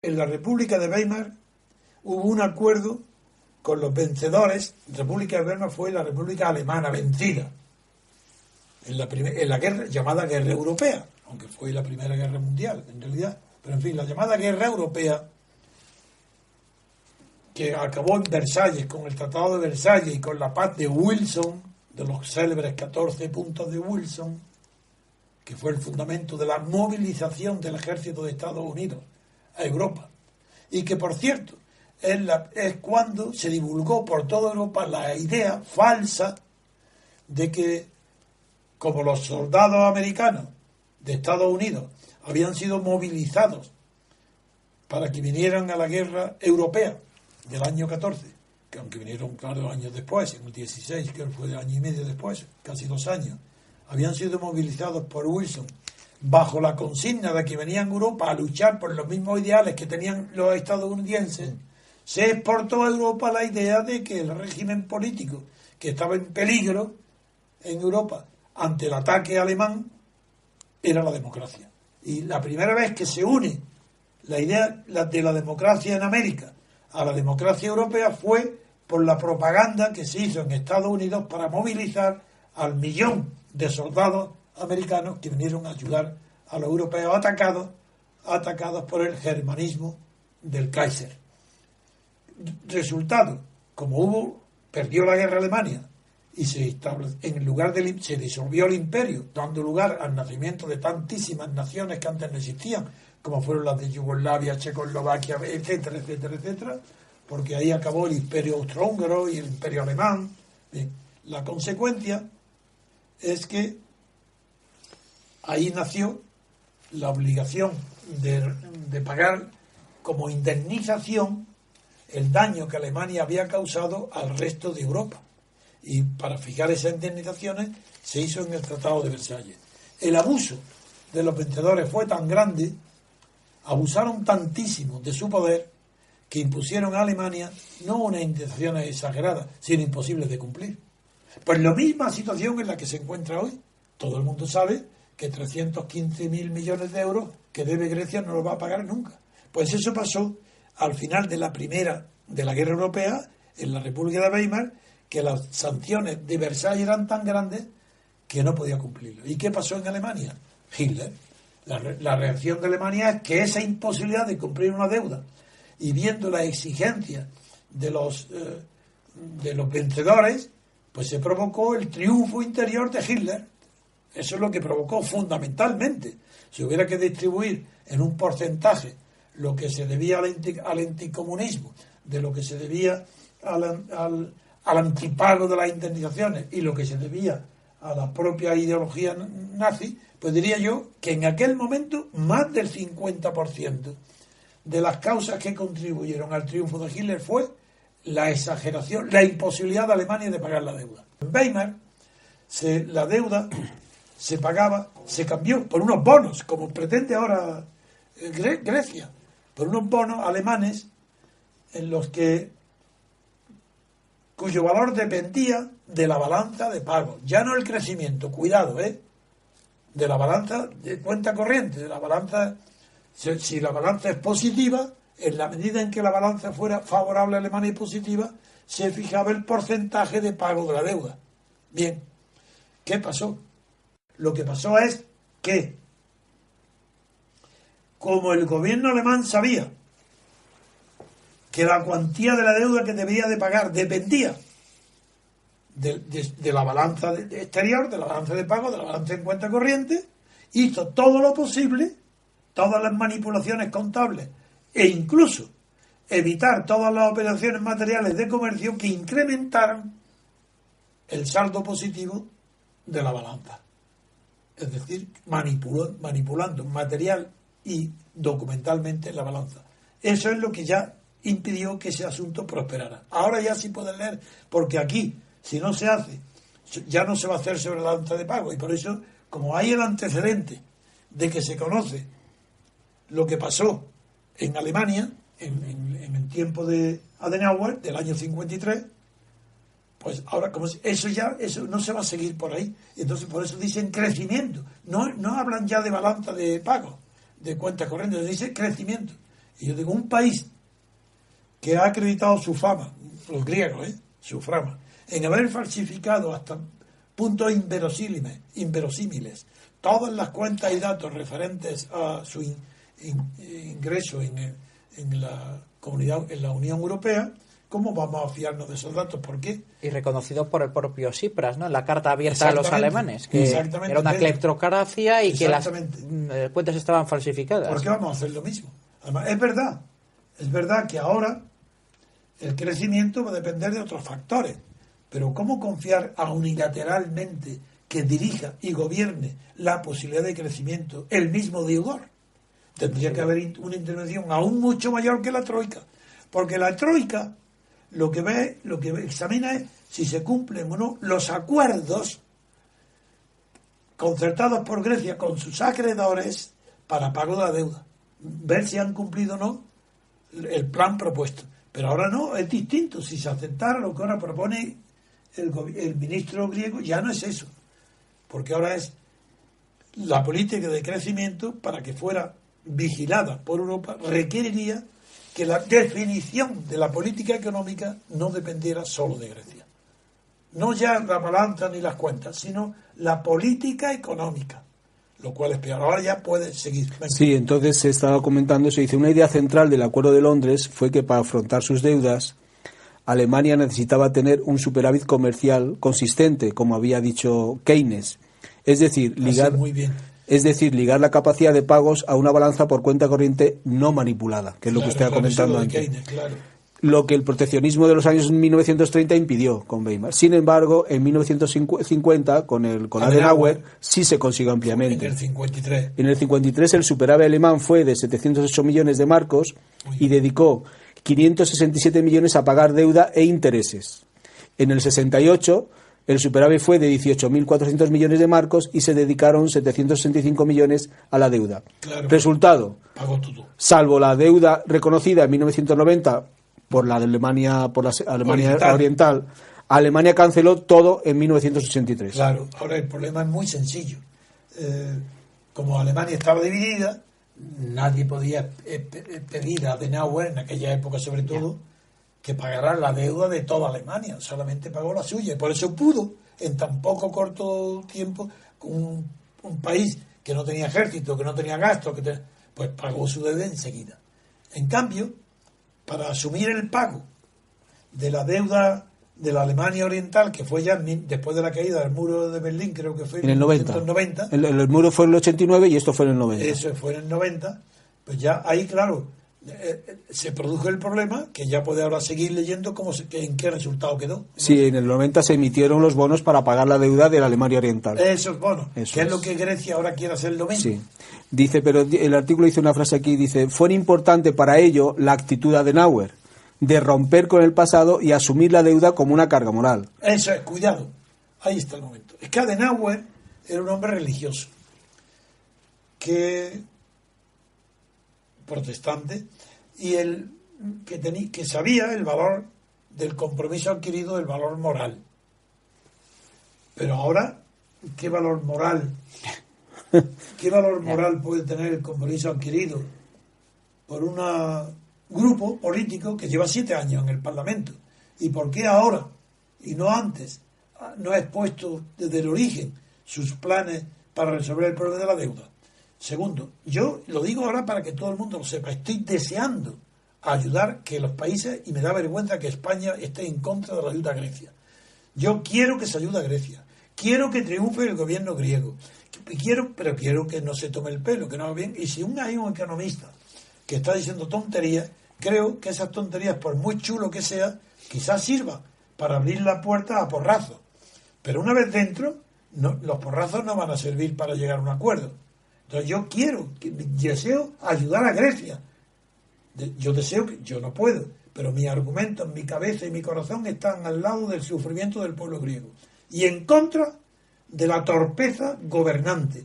en la República de Weimar hubo un acuerdo con los vencedores. La República de Weimar fue la República Alemana vencida en la guerra llamada Guerra Europea, aunque fue la Primera Guerra Mundial en realidad, pero en fin, la llamada Guerra Europea, que acabó en Versalles, con el Tratado de Versalles y con la paz de Wilson, de los célebres 14 puntos de Wilson, que fue el fundamento de la movilización del ejército de Estados Unidos a Europa. Y que, por cierto, es cuando se divulgó por toda Europa la idea falsa de que, como los soldados americanos de Estados Unidos habían sido movilizados para que vinieran a la guerra europea del año 14, que aunque vinieron, claro, años después, en el 16, que fue año y medio después, casi 2 años, habían sido movilizados por Wilson bajo la consigna de que venían a Europa a luchar por los mismos ideales que tenían los estadounidenses. Se exportó a Europa la idea de que el régimen político que estaba en peligro en Europa ante el ataque alemán era la democracia. Y la primera vez que se une la idea de la democracia en América a la democracia europea fue por la propaganda que se hizo en Estados Unidos para movilizar al 1.000.000 de soldados americanos que vinieron a ayudar a los europeos atacados por el germanismo del Kaiser. Resultado, como perdió la guerra Alemania y se disolvió el imperio, dando lugar al nacimiento de tantísimas naciones que antes no existían, como fueron las de Yugoslavia, Checoslovaquia, etcétera, etcétera, etcétera, porque ahí acabó el imperio austrohúngaro y el imperio alemán. Bien, la consecuencia es que ahí nació la obligación de pagar como indemnización el daño que Alemania había causado al resto de Europa. Y para fijar esas indemnizaciones se hizo en el Tratado de Versalles. El abuso de los vencedores fue tan grande, abusaron tantísimo de su poder, que impusieron a Alemania no unas indemnizaciones exageradas, sino imposibles de cumplir. Pues la misma situación en la que se encuentra hoy. Todo el mundo sabe que 315.000 millones de euros que debe Grecia no lo va a pagar nunca. Pues eso pasó al final de la Guerra Europea, en la República de Weimar, que las sanciones de Versalles eran tan grandes que no podía cumplirlo. ¿Y qué pasó en Alemania? Hitler. La reacción de Alemania es que esa imposibilidad de cumplir una deuda, y viendo la exigencia de los vencedores, pues se provocó el triunfo interior de Hitler. Eso es lo que provocó fundamentalmente. Si hubiera que distribuir en un porcentaje lo que se debía al anticomunismo, de lo que se debía al antipago de las indemnizaciones y lo que se debía a la propia ideología nazi, pues diría yo que en aquel momento más del 50% de las causas que contribuyeron al triunfo de Hitler fue la exageración, la imposibilidad de Alemania de pagar la deuda. En Weimar la deuda se cambió por unos bonos, como pretende ahora Grecia, por unos bonos alemanes en los cuyo valor dependía de la balanza de pagos, ya no el crecimiento, cuidado, de la balanza de cuenta corriente, de la balanza. Si la balanza es positiva, en la medida en que la balanza fuera favorable a Alemania y positiva, se fijaba el porcentaje de pago de la deuda. Bien, ¿qué pasó? Lo que pasó es que, como el gobierno alemán sabía que la cuantía de la deuda que debía de pagar dependía de la balanza exterior, de la balanza de pago, de la balanza en cuenta corriente, hizo todo lo posible, todas las manipulaciones contables e incluso evitar todas las operaciones materiales de comercio que incrementaran el saldo positivo de la balanza. Es decir, manipulando material y documentalmente la balanza. Eso es lo que ya impidió que ese asunto prosperara. Ahora ya sí pueden leer, porque aquí, si no se hace, ya no se va a hacer sobre la balanza de pago. Y por eso, como hay el antecedente de que se conoce lo que pasó en Alemania en el tiempo de Adenauer, del año 53, pues ahora como eso no se va a seguir por ahí. Y entonces por eso dicen crecimiento. No hablan ya de balanza de pago, de cuentas corrientes, dicen crecimiento. Y yo digo, un país que ha acreditado su fama, los griegos, su fama, en haber falsificado hasta puntos inverosímiles todas las cuentas y datos referentes a su ingreso en la comunidad, en la Unión Europea, ¿cómo vamos a fiarnos de esos datos? ¿Por qué? Y reconocidos por el propio Tsipras, ¿no? En la carta abierta a los alemanes, que era una cleptocracia y que las cuentas estaban falsificadas. ¿Por qué vamos a hacer lo mismo? Además, es verdad que ahora el crecimiento va a depender de otros factores, pero ¿cómo confiar a unilateralmente que dirija y gobierne la posibilidad de crecimiento el mismo deudor? Tendría que haber una intervención aún mucho mayor que la Troika, porque la Troika lo que examina es si se cumplen o no los acuerdos concertados por Grecia con sus acreedores para pago de la deuda, ver si han cumplido o no el plan propuesto. Pero ahora no, es distinto. Si se aceptara lo que ahora propone el ministro griego, ya no es eso, porque ahora es la política de crecimiento, para que fuera vigilada por Europa, requeriría que la definición de la política económica no dependiera solo de Grecia. No ya la balanza ni las cuentas, sino la política económica, lo cual es peor. Ahora ya puede seguir. Venga. Sí, entonces se estaba comentando, se dice, una idea central del Acuerdo de Londres fue que para afrontar sus deudas, Alemania necesitaba tener un superávit comercial consistente, como había dicho Keynes. Es decir, ligar la capacidad de pagos a una balanza por cuenta corriente no manipulada, que es lo que usted ha comentado antes. Keynes, claro. Lo que el proteccionismo de los años 1930 impidió con Weimar. Sin embargo, en 1950, con Adenauer, sí se consiguió ampliamente. En el 53. En el 53 el superávit alemán fue de 708 millones de marcos y dedicó 567 millones a pagar deuda e intereses. En el 68 el superávit fue de 18.400 millones de marcos y se dedicaron 765 millones a la deuda. Claro, resultado, pagó todo. Salvo la deuda reconocida en 1990 por la Alemania Oriental, Alemania canceló todo en 1983. Claro, ahora el problema es muy sencillo. Como Alemania estaba dividida, nadie podía pedir a Adenauer, en aquella época sobre todo, que pagara la deuda de toda Alemania, solamente pagó la suya, y por eso pudo, en tan poco corto tiempo, con un país que no tenía ejército, que no tenía gasto, pues pagó su deuda enseguida. En cambio, para asumir el pago de la deuda de la Alemania Oriental, que fue ya después de la caída del muro de Berlín, creo que fue en el 90. El muro fue en el 89 y esto fue en el 90. Eso fue en el 90, pues ya ahí, claro, se produjo el problema, que ya puede ahora seguir leyendo en qué resultado quedó. Sí, en el 90 se emitieron los bonos para pagar la deuda de la Alemania Oriental. Esos bonos, que es lo que Grecia ahora quiere hacer lo mismo. Sí. Dice, pero el artículo dice una frase aquí, dice, fue importante para ello la actitud de Adenauer, de romper con el pasado y asumir la deuda como una carga moral. Eso es, cuidado, ahí está el momento. Es que Adenauer era un hombre religioso, protestante, y que sabía el valor del compromiso adquirido, el valor moral. Pero ahora, ¿qué valor moral puede tener el compromiso adquirido por un grupo político que lleva 7 años en el Parlamento? ¿Y por qué ahora y no antes no ha expuesto desde el origen sus planes para resolver el problema de la deuda? Segundo, yo lo digo ahora para que todo el mundo lo sepa, estoy deseando ayudar que los países, y me da vergüenza que España esté en contra de la ayuda a Grecia. Yo quiero que se ayude a Grecia, quiero que triunfe el gobierno griego, pero quiero que no se tome el pelo, que no haga bien. Y si hay un economista que está diciendo tonterías, creo que esas tonterías, por muy chulo que sea, quizás sirva para abrir la puerta a porrazos. Pero una vez dentro, los porrazos no van a servir para llegar a un acuerdo. Entonces deseo ayudar a Grecia. Yo no puedo, pero mis argumentos, mi cabeza y mi corazón están al lado del sufrimiento del pueblo griego y en contra de la torpeza gobernante.